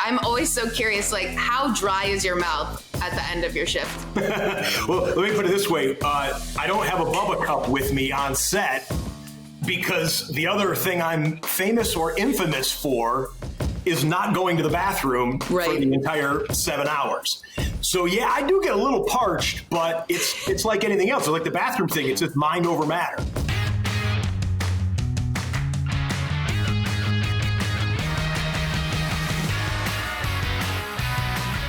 I'm always so curious, like, how dry is your mouth at the end of your shift? Well, let me put it this way. I don't have a Bubba cup with me on set because the other thing I'm famous or infamous for is not going to the bathroom for the entire 7 hours. So, yeah, I do get a little parched, but it's like anything else. It's like the bathroom thing. It's just mind over matter.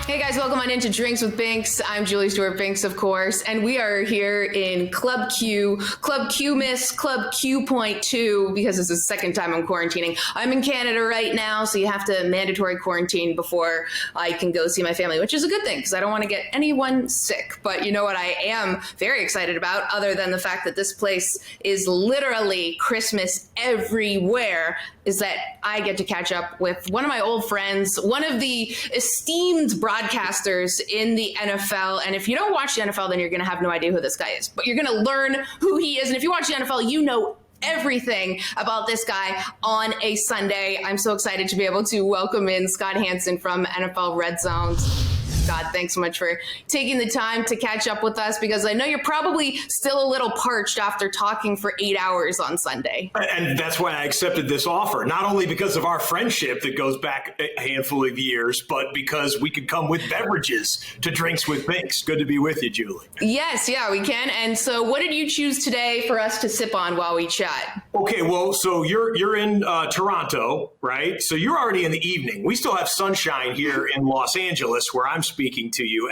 Hey guys, welcome on into Drinks with Binks. I'm Julie Stewart-Binks, of course, and we are here in Club Q, Club Q-Miss, Club Q.2, because it's the second time I'm quarantining. I'm in Canada right now, so you have to mandatory quarantine before I can go see my family, which is a good thing, because I don't want to get anyone sick. But you know what I am very excited about, other than the fact that this place is literally Christmas everywhere, is that I get to catch up with one of my old friends, one of the esteemed broadcasters in the NFL. And if you don't watch the NFL, then you're going to have no idea who this guy is. But you're going to learn who he is. And if you watch the NFL, you know everything about this guy on a Sunday. I'm so excited to be able to welcome in Scott Hanson from NFL RedZone. God, thanks so much for taking the time to catch up with us, because I know you're probably still a little parched after talking for 8 hours on Sunday. And that's why I accepted this offer, not only because of our friendship that goes back a handful of years, but because we could come with beverages to Drinks with Binks. Good to be with you, Julie. Yes, yeah, we can. And so what did you choose today for us to sip on while we chat? Okay, well, so you're in Toronto, right? So you're already in the evening. We still have sunshine here in Los Angeles, where I'm speaking to you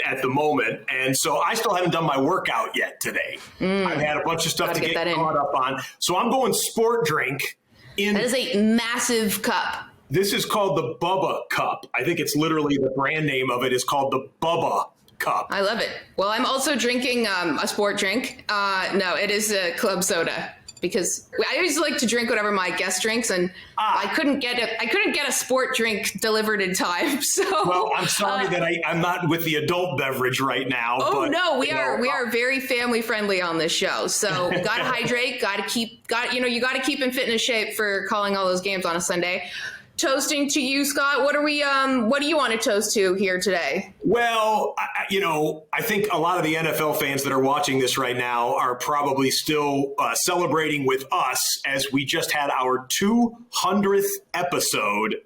at the moment. And so I still haven't done my workout yet today. I've had a bunch of stuff to get caught up on. So I'm going sport drink. That is a massive cup. This is called the Bubba Cup. I think it's literally the brand name of it is called the Bubba Cup. I love it. Well, I'm also drinking a sport drink. No, it is a club soda, because I always like to drink whatever my guest drinks, and I couldn't get a sport drink delivered in time. So, well, I'm sorry that I'm not with the adult beverage right now. Oh, but, no, we are very family friendly on this show. So gotta hydrate, you gotta keep in fitness shape for calling all those games on a Sunday. Toasting to you, Scott. What do you want to toast to here today? Well, I think a lot of the NFL fans that are watching this right now are probably still celebrating with us, as we just had our 200th episode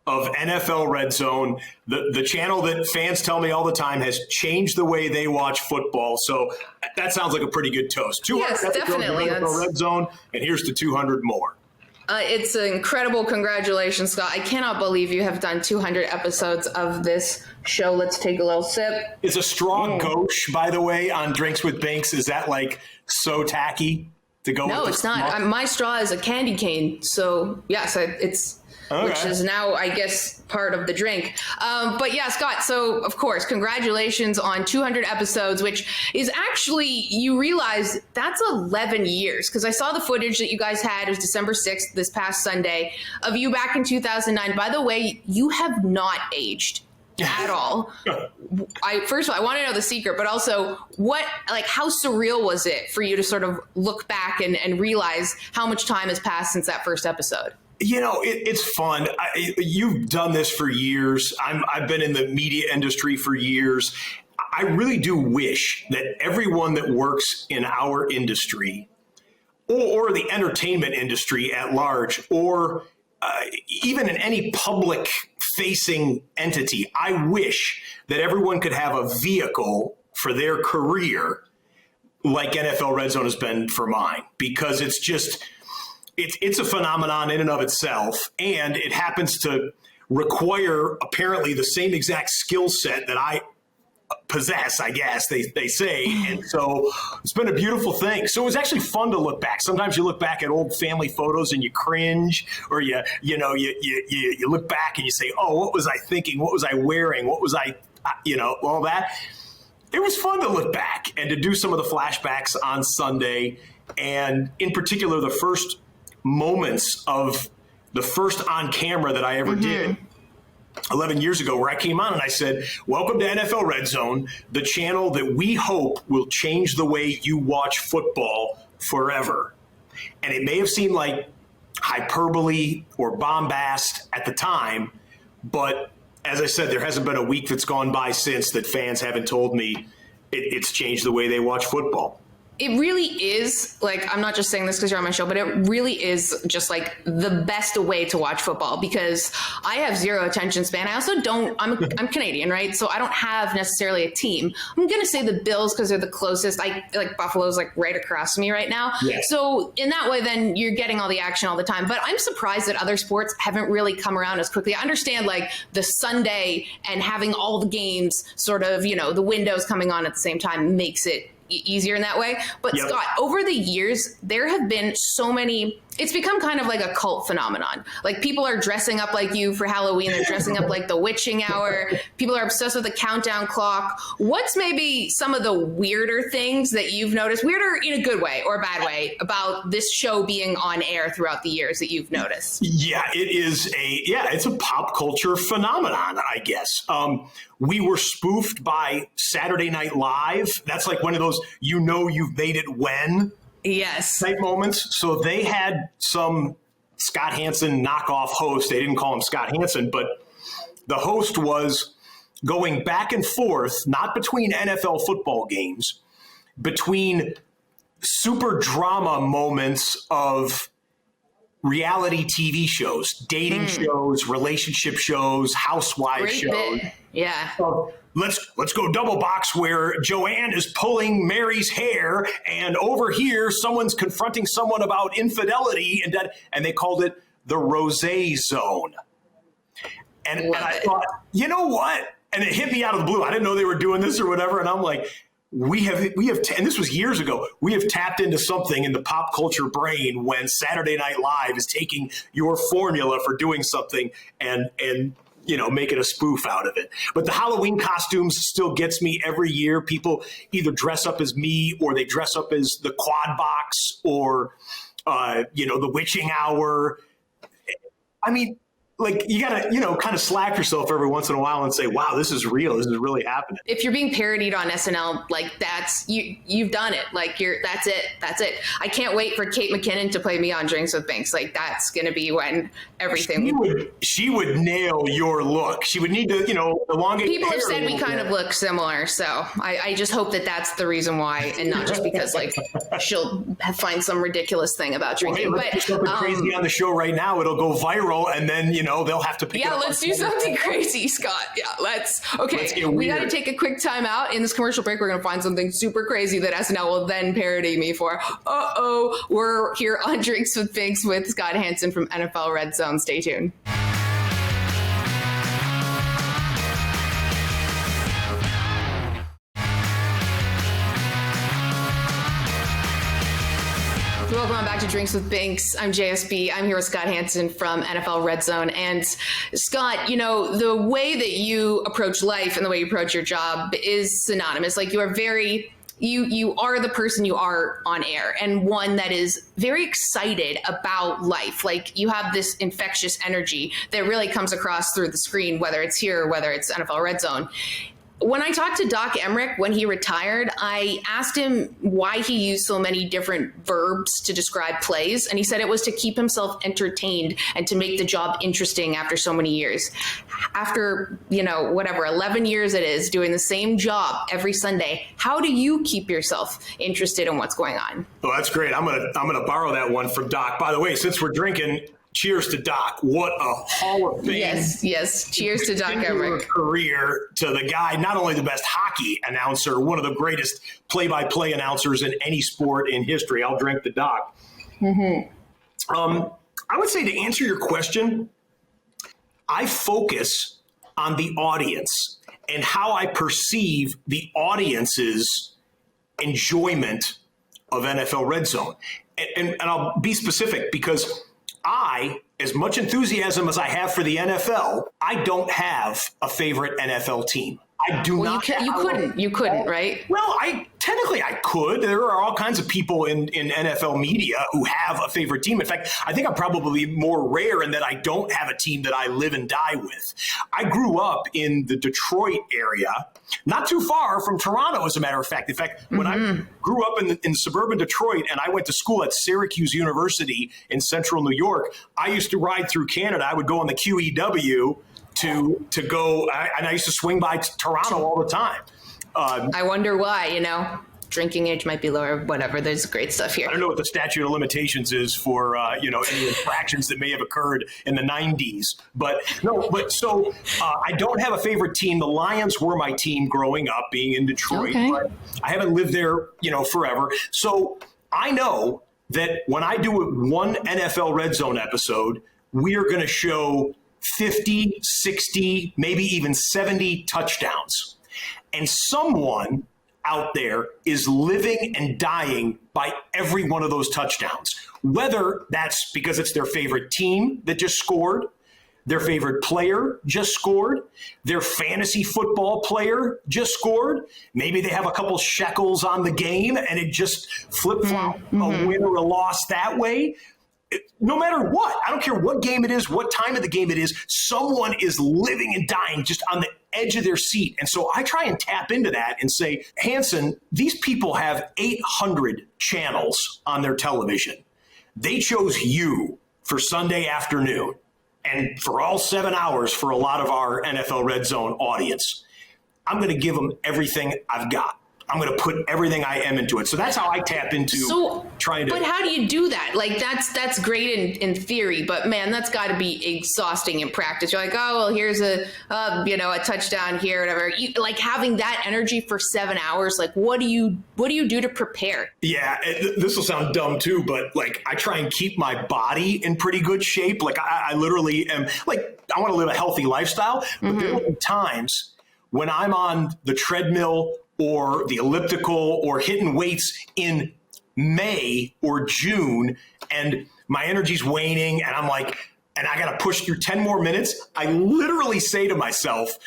of NFL RedZone, the channel that fans tell me all the time has changed the way they watch football. So that sounds like a pretty good toast. 200 yes, definitely. NFL RedZone, and here's to 200 more. It's an incredible. Congratulations, Scott. I cannot believe you have done 200 episodes of this show. Let's take a little sip. Is a straw gauche, by the way, on Drinks with Binks, is that like so tacky to go with? No, it's not. My straw is a candy cane. So, yes, it's... Okay. Which is now, I guess, part of the drink. But yeah, Scott, so of course, congratulations on 200 episodes, which is actually, you realize that's 11 years. Because I saw the footage that you guys had, it was December 6th, this past Sunday, of you back in 2009. By the way, you have not aged at all. First of all, I want to know the secret, but also how surreal was it for you to sort of look back and realize how much time has passed since that first episode? It's fun. You've done this for years. I've been in the media industry for years. I really do wish that everyone that works in our industry or the entertainment industry at large, or even in any public facing entity, I wish that everyone could have a vehicle for their career like NFL RedZone has been for mine, because it's just... It's a phenomenon in and of itself, and it happens to require apparently the same exact skill set that I possess, I guess they say. And so it's been a beautiful thing. So it was actually fun to look back. Sometimes you look back at old family photos and you cringe, or you look back and you say, oh, what was I thinking? What was I wearing? What was I, all that. It was fun to look back and to do some of the flashbacks on Sunday. And in particular, the first moments of the first on camera that I ever did 11 years ago, where I came on and I said, welcome to NFL RedZone, the channel that we hope will change the way you watch football forever. And it may have seemed like hyperbole or bombast at the time, But as I said, there hasn't been a week that's gone by since that fans haven't told me it's changed the way they watch football. It really is, like, I'm not just saying this because you're on my show, but it really is just like the best way to watch football, because I have zero attention span. I also don't, I'm Canadian, right? So I don't have necessarily a team. I'm going to say the Bills because they're the closest. Buffalo's like right across me right now. Yeah. So in that way, then you're getting all the action all the time. But I'm surprised that other sports haven't really come around as quickly. I understand like the Sunday and having all the games sort of, the windows coming on at the same time makes it easier in that way. But yep. Scott, over the years, there have been so many, it's become kind of like a cult phenomenon. Like people are dressing up like you for Halloween. They're dressing up like the witching hour. People are obsessed with the countdown clock. What's maybe some of the weirder things that you've noticed, weirder in a good way or a bad way, about this show being on air throughout the years that you've noticed? Yeah, it's a pop culture phenomenon, I guess. We were spoofed by Saturday Night Live. That's like one of those, you've made it when yes type moments. So they had some Scott Hanson knockoff host. They didn't call him Scott Hanson, but the host was going back and forth, not between NFL football games, between super drama moments of reality TV shows, dating shows, relationship shows, housewives shows. Yeah. So let's go double box where Joanne is pulling Mary's hair, and over here someone's confronting someone about infidelity, and they called it the Rosé Zone. And I thought, you know what? And it hit me out of the blue. I didn't know they were doing this or whatever. And I'm like, we have, and this was years ago, we have tapped into something in the pop culture brain when Saturday Night Live is taking your formula for doing something and making a spoof out of it. But the Halloween costumes still gets me every year. People either dress up as me or they dress up as the Quad Box or, the Witching Hour. I mean, like, you gotta, kind of slack yourself every once in a while and say, wow, this is real. This is really happening. If you're being parodied on SNL, like you've done it. Like that's it. I can't wait for Kate McKinnon to play me on Drinks with Binks. Like that's going to be when everything. She would nail your look. She would need to, elongate. People have said we kind of look similar. So I just hope that that's the reason why, and not just because like she'll find some ridiculous thing about drinking. Well, hey, let's do something crazy on the show right now. It'll go viral, and then, they'll have to pick it up. Yeah, let's do something crazy, Scott. Yeah, let's we got to take a quick time out. In this commercial break, we're going to find something super crazy that SNL will then parody me for. We're here on Drinks with Binks with Scott Hanson from NFL RedZone. Stay tuned. Welcome back to Drinks with Binks. I'm JSB. I'm here with Scott Hanson from NFL RedZone. And Scott, the way that you approach life and the way you approach your job is synonymous. Like you are you are the person you are on air, and one that is very excited about life. Like you have this infectious energy that really comes across through the screen, whether it's here or whether it's NFL RedZone. When I talked to Doc Emmerich when he retired, I asked him why he used so many different verbs to describe plays. And he said it was to keep himself entertained and to make the job interesting after so many years. After, 11 years it is doing the same job every Sunday, how do you keep yourself interested in what's going on? Well, that's great. I'm gonna borrow that one from Doc. By the way, since we're drinking, cheers to Doc. What a Hall of Fame. Yes. Cheers to Doc Emmerich. Career to the guy, not only the best hockey announcer, one of the greatest play-by-play announcers in any sport in history. I'll drink the Doc. Mm-hmm. I would say, to answer your question, I focus on the audience and how I perceive the audience's enjoyment of NFL RedZone. And I'll be specific because I, as much enthusiasm as I have for the NFL, I don't have a favorite NFL team. I do not. You couldn't, right? Well, technically I could. There are all kinds of people in NFL media who have a favorite team. In fact, I think I'm probably more rare in that I don't have a team that I live and die with. I grew up in the Detroit area, not too far from Toronto, as a matter of fact. In fact, when I grew up in suburban Detroit and I went to school at Syracuse University in central New York, I used to ride through Canada. I would go on the QEW to go. And I used to swing by Toronto all the time. I wonder why, drinking age might be lower, whatever. There's great stuff here. I don't know what the statute of limitations is for, any infractions that may have occurred in the 90s. But I don't have a favorite team. The Lions were my team growing up, being in Detroit. Okay. But I haven't lived there, forever. So I know that when I do one NFL Red Zone episode, we are going to show 50, 60, maybe even 70 touchdowns. And someone out there is living and dying by every one of those touchdowns, whether that's because it's their favorite team that just scored, their favorite player just scored, their fantasy football player just scored. Maybe they have a couple shekels on the game and it just flip-flop a win or a loss that way. No matter what, I don't care what game it is, what time of the game it is, someone is living and dying just on the edge of their seat. And so I try and tap into that and say, Hanson, these people have 800 channels on their television. They chose you for Sunday afternoon and for all 7 hours for a lot of our NFL Red Zone audience. I'm going to give them everything I've got. I'm going to put everything I am into it. So that's how I tap into trying to. But how do you do that? Like that's great in theory, but man, that's got to be exhausting in practice. You're like, oh well, here's a touchdown here, whatever. Like having that energy for 7 hours. Like what do you do to prepare? Yeah, this will sound dumb too, but like I try and keep my body in pretty good shape. Like I literally am like I want to live a healthy lifestyle, but there will be times when I'm on the treadmill or the elliptical or hitting weights in May or June and my energy's waning and I'm like, and I got to push through 10 more minutes. I literally say to myself,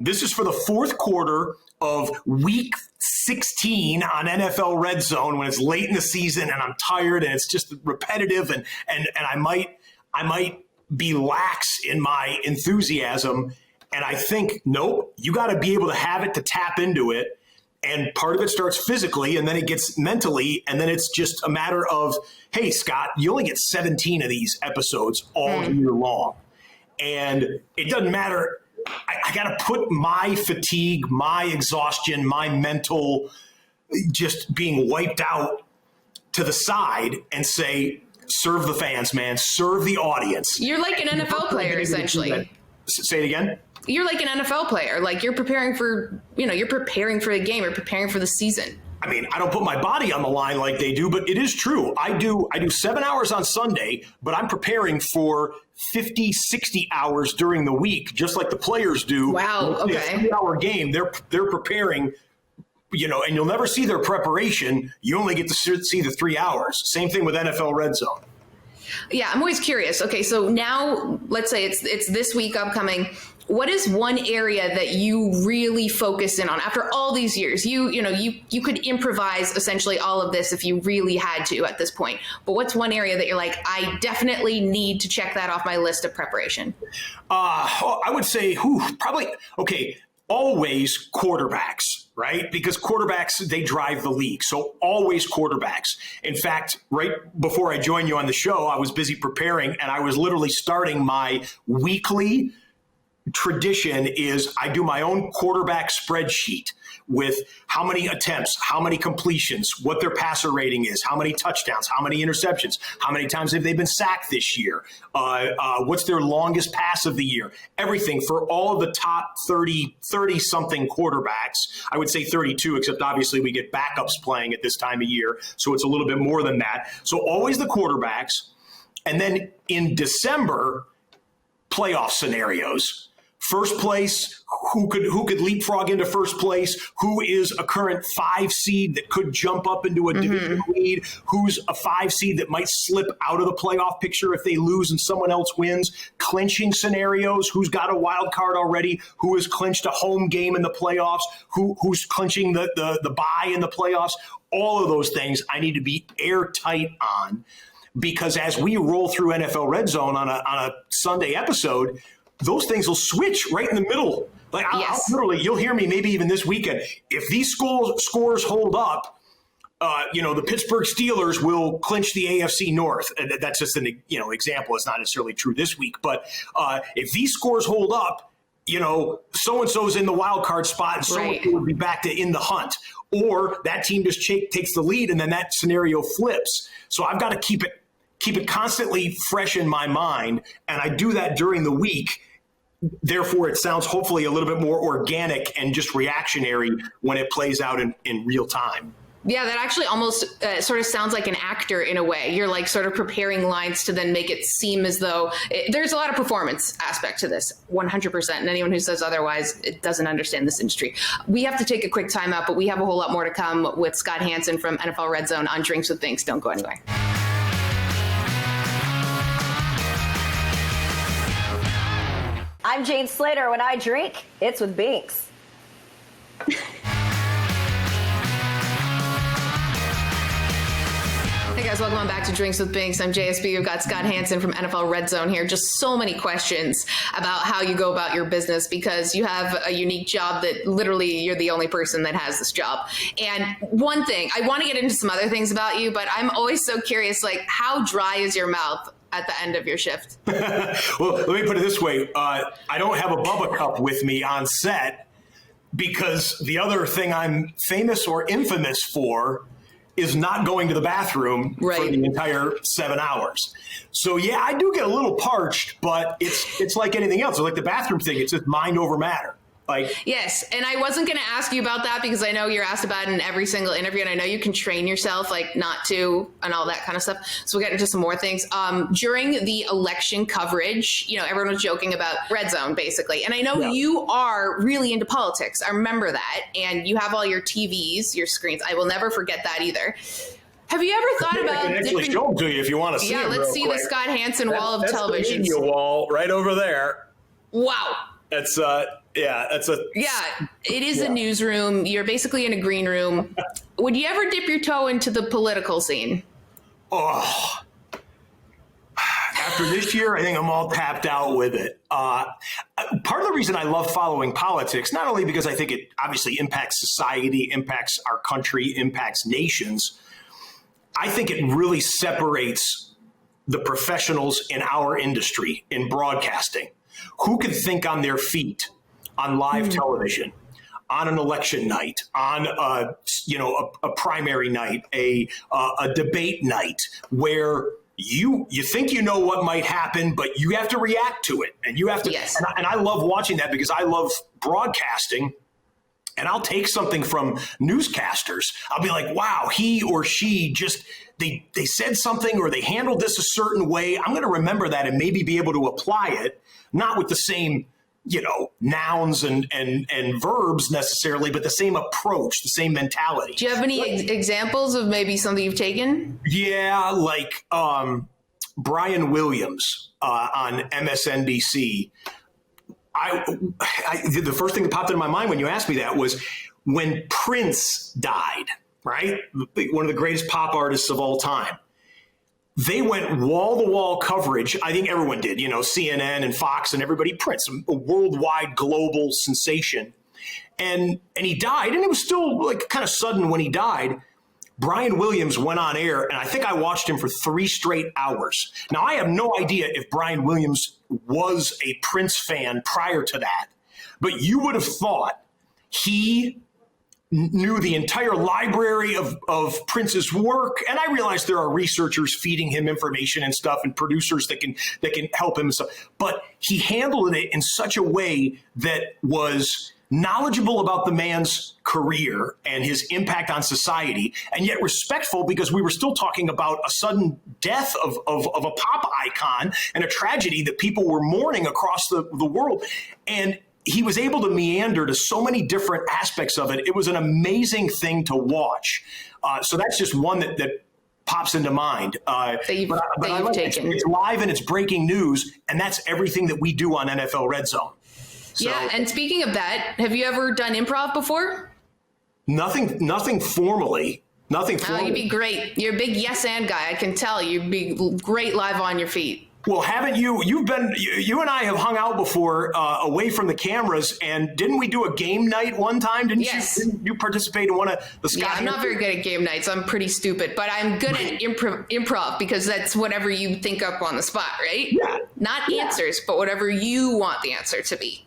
this is for the fourth quarter of week 16 on NFL Red Zone when it's late in the season and I'm tired and it's just repetitive and I might be lax in my enthusiasm. And I think, nope, you got to be able to have it to tap into it. And part of it starts physically and then it gets mentally. And then it's just a matter of, hey, Scott, you only get 17 of these episodes all year long. And it doesn't matter. I got to put my fatigue, my exhaustion, my mental just being wiped out to the side and say, serve the fans, man, serve the audience. You're like an NFL player, essentially. Say it again. You're like an NFL player. Like you're preparing for the game or preparing for the season. I mean, I don't put my body on the line like they do, but it is true. I do 7 hours on Sunday, but I'm preparing for 50, 60 hours during the week, just like the players do. Wow. Okay. A 3-hour game, they're preparing, and you'll never see their preparation. You only get to see the 3 hours. Same thing with NFL Red Zone. Yeah, I'm always curious. Okay, so now let's say it's this week upcoming. What is one area that you really focus in on after all these years? You could improvise essentially all of this if you really had to at this point. But what's one area that you're like, I definitely need to check that off my list of preparation? I would say, always quarterbacks, right? Because quarterbacks, they drive the league. So always quarterbacks. In fact, right before I joined you on the show, I was busy preparing and I was literally starting my weekly tradition is I do my own quarterback spreadsheet with how many attempts, how many completions, what their passer rating is, how many touchdowns, how many interceptions, how many times have they been sacked this year, what's their longest pass of the year, everything for all of the top 30-something quarterbacks. I would say 32, except obviously we get backups playing at this time of year, so it's a little bit more than that. So always the quarterbacks. And then in December, playoff scenarios. First place, who could leapfrog into first place? Who is a current 5 seed that could jump up into a division lead? Who's a 5 seed that might slip out of the playoff picture if they lose and someone else wins? Clinching scenarios, who's got a wild card already? Who has clinched a home game in the playoffs? Who's clinching the bye in the playoffs? All of those things I need to be airtight on, because as we roll through NFL Red Zone on a Sunday episode, those things will switch right in the middle. Like I'll literally, you'll hear me maybe even this weekend. If these scores hold up, the Pittsburgh Steelers will clinch the AFC North. That's just an example. It's not necessarily true this week, but if these scores hold up, so-and-so's in the wild card spot and so-and-so would be back to in the hunt. Or that team just takes the lead and then that scenario flips. So I've got to keep it constantly fresh in my mind. And I do that during the week. Therefore, it sounds hopefully a little bit more organic and just reactionary when it plays out in real time. Yeah, that actually almost sort of sounds like an actor in a way. You're like sort of preparing lines to then make it seem as though there's a lot of performance aspect to this, 100%. And anyone who says otherwise, it doesn't understand this industry. We have to take a quick time out, but we have a whole lot more to come with Scott Hanson from NFL RedZone on Drinks with Binks. Don't go anywhere. I'm Jane Slater. When I drink, it's with Binks. Hey guys, welcome on back to Drinks with Binks. I'm JSB. We've got Scott Hanson from NFL RedZone here. Just so many questions about how you go about your business because you have a unique job that literally you're the only person that has this job. And one thing, I want to get into some other things about you, but I'm always so curious, like how dry is your mouth at the end of your shift? Well, let me put it this way. I don't have a Bubba cup with me on set because the other thing I'm famous or infamous for is not going to the bathroom for the entire 7 hours. So yeah, I do get a little parched, but it's like anything else. It's like the bathroom thing. It's just mind over matter. Yes, and I wasn't going to ask you about that because I know you're asked about it in every single interview, and I know you can train yourself not to and all that kind of stuff. So we'll get into some more things. During the election coverage, everyone was joking about RedZone basically, and I know you are really into politics. I remember that, and you have all your TVs, your screens. I will never forget that either. Have you ever thought about? I can actually show them to you if you want to see them. Yeah, let's see the Scott Hanson wall of television. That's the media wall right over there. Wow. That's it is a newsroom. You're basically in a green room. Would you ever dip your toe into the political scene? Oh, after this year, I think I'm all tapped out with it. Part of the reason I love following politics, not only because I think it obviously impacts society, impacts our country, impacts nations, I think it really separates the professionals in our industry in broadcasting. Who can think on their feet on live television, on an election night, on a primary night, a debate night, where you think you know what might happen, but you have to react to it, and you have to. Yes. And I love watching that because I love broadcasting. And I'll take something from newscasters. I'll be like, wow, he or she just, they said something or they handled this a certain way. I'm going to remember that and maybe be able to apply it, not with the same, nouns and verbs necessarily, but the same approach, the same mentality. Do you have any examples of maybe something you've taken? Yeah, like Brian Williams on MSNBC. The first thing that popped into my mind when you asked me that was when Prince died, right? One of the greatest pop artists of all time. They went wall-to-wall coverage. I think everyone did, CNN and Fox and everybody. Prince, a worldwide global sensation. And he died, and it was still kind of sudden when he died. Brian Williams went on air, and I think I watched him for 3 straight hours. Now, I have no idea if Brian Williams was a Prince fan prior to that, but you would have thought he knew the entire library of Prince's work. And I realize there are researchers feeding him information and stuff and producers that can help him and stuff, but he handled it in such a way that was knowledgeable about the man's career and his impact on society, and yet respectful because we were still talking about a sudden death of a pop icon and a tragedy that people were mourning across the world. And he was able to meander to so many different aspects of it. It was an amazing thing to watch. So that's just one that pops into mind. But I taken. It's live and it's breaking news, and that's everything that we do on NFL RedZone. So, yeah, and speaking of that, have you ever done improv before? Nothing formally. Nothing formally. Oh, you'd be great. You're a big yes and guy. I can tell you'd be great live on your feet. Well, haven't you? You and I have hung out before away from the cameras, and didn't we do a game night one time? Yes. Didn't you participate in one of the Scott? Yeah, I'm not very good at game nights. I'm pretty stupid, but I'm good at improv because that's whatever you think up on the spot, right? Yeah. Not answers, but whatever you want the answer to be.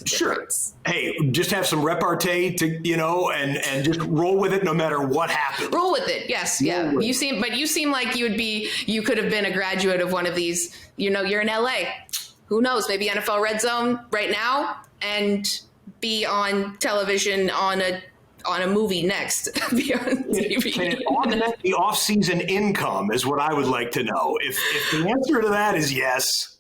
Sure. Hey, just have some repartee to, and just roll with it no matter what happens. Roll with it. Yes. Yeah. You seem like you could have been a graduate of one of these, you're in LA. Who knows? Maybe NFL RedZone right now and be on television on a movie next. Be on TV. Can it augment the off-season income is what I would like to know. If the answer to that is yes.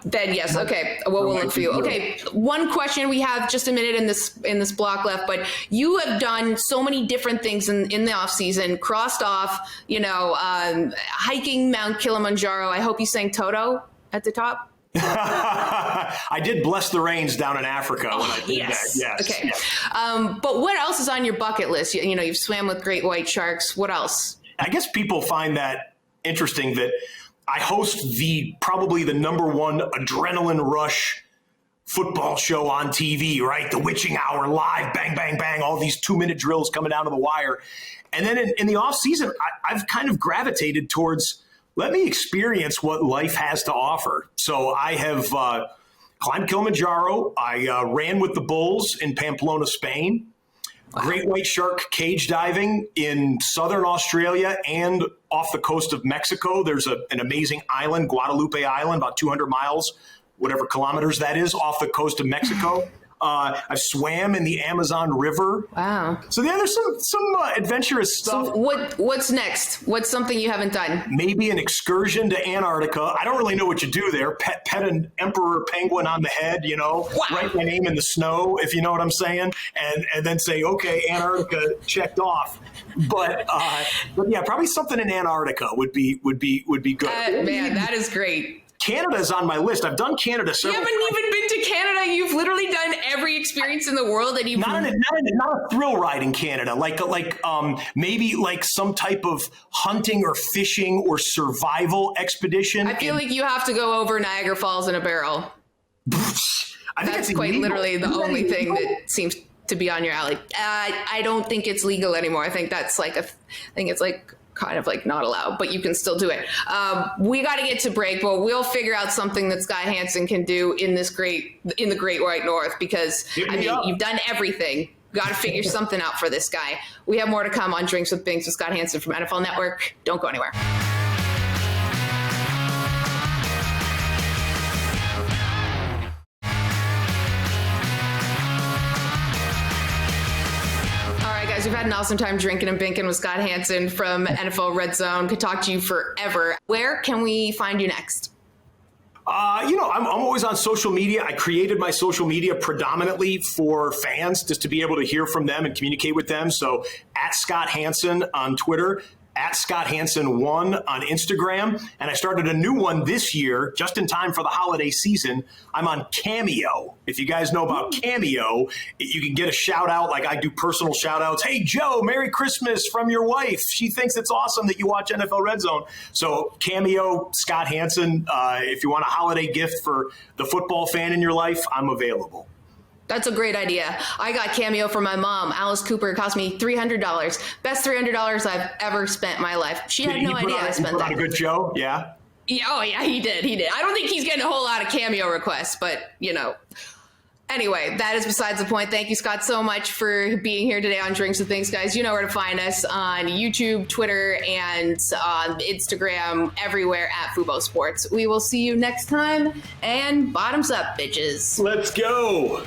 Then yes, okay. What will look for you? Okay, one question. We have just a minute in this block left, but you have done so many different things in the off season. Crossed off, hiking Mount Kilimanjaro. I hope you sang Toto at the top. I did bless the rains down in Africa when I did that. Yes. Okay. Yes. But what else is on your bucket list? You've swam with great white sharks. What else? I guess people find that interesting that I host probably the number one adrenaline rush football show on TV, right? The witching hour, live, bang, bang, bang, all these 2-minute drills coming down to the wire. And then in the off season, I've kind of gravitated towards, let me experience what life has to offer. So I have climbed Kilimanjaro. I ran with the bulls in Pamplona, Spain. Great white shark cage diving in southern Australia and off the coast of Mexico. There's an amazing island, Guadalupe Island, about 200 miles, whatever kilometers that is, off the coast of Mexico. I've swam in the Amazon River. Wow. So yeah, there's some adventurous stuff. So what's next? What's something you haven't done? Maybe an excursion to Antarctica. I don't really know what you do there. Pet an emperor penguin on the head, Wow. Write my name in the snow, if you know what I'm saying, and then say, okay, Antarctica checked off. But yeah, probably something in Antarctica would be good. Man, that is great. Canada's on my list. I've done Canada You several haven't even been to Canada. You've literally done every experience in the world, and you've not a thrill ride in Canada, like maybe like some type of hunting or fishing or survival expedition. I feel like you have to go over Niagara Falls in a barrel. I think That's it's quite illegal. literally the only thing that seems to be on your alley. I don't think it's legal anymore. I think that's I think it's kind of not allowed, but you can still do it. We got to get to break, but we'll figure out something that Scott Hanson can do in the Great White North, because you've done everything. Got to figure something out for this guy. We have more to come on Drinks with Binks with Scott Hanson from NFL Network. Don't go anywhere. We've had an awesome time drinking and binking with Scott Hanson from NFL RedZone. Could talk to you forever. Where can we find you next? I'm always on social media. I created my social media predominantly for fans, just to be able to hear from them and communicate with them. So at Scott Hanson on Twitter, at Scott Hanson 1 on Instagram. And I started a new one this year, just in time for the holiday season. I'm on Cameo. If you guys know about Cameo, you can get a shout out. Like I do personal shout outs. Hey, Joe, Merry Christmas from your wife. She thinks it's awesome that you watch NFL RedZone. So Cameo, Scott Hanson. If you want a holiday gift for the football fan in your life, I'm available. That's a great idea. I got Cameo for my mom, Alice Cooper. It cost me $300. Best $300 I've ever spent in my life. She had no idea I spent that. A good show, yeah? Oh, yeah, he did. I don't think he's getting a whole lot of Cameo requests, but, Anyway, that is besides the point. Thank you, Scott, so much for being here today on Drinks with Things, guys. You know where to find us on YouTube, Twitter, and on Instagram, everywhere at Fubo Sports. We will see you next time, and bottoms up, bitches. Let's go.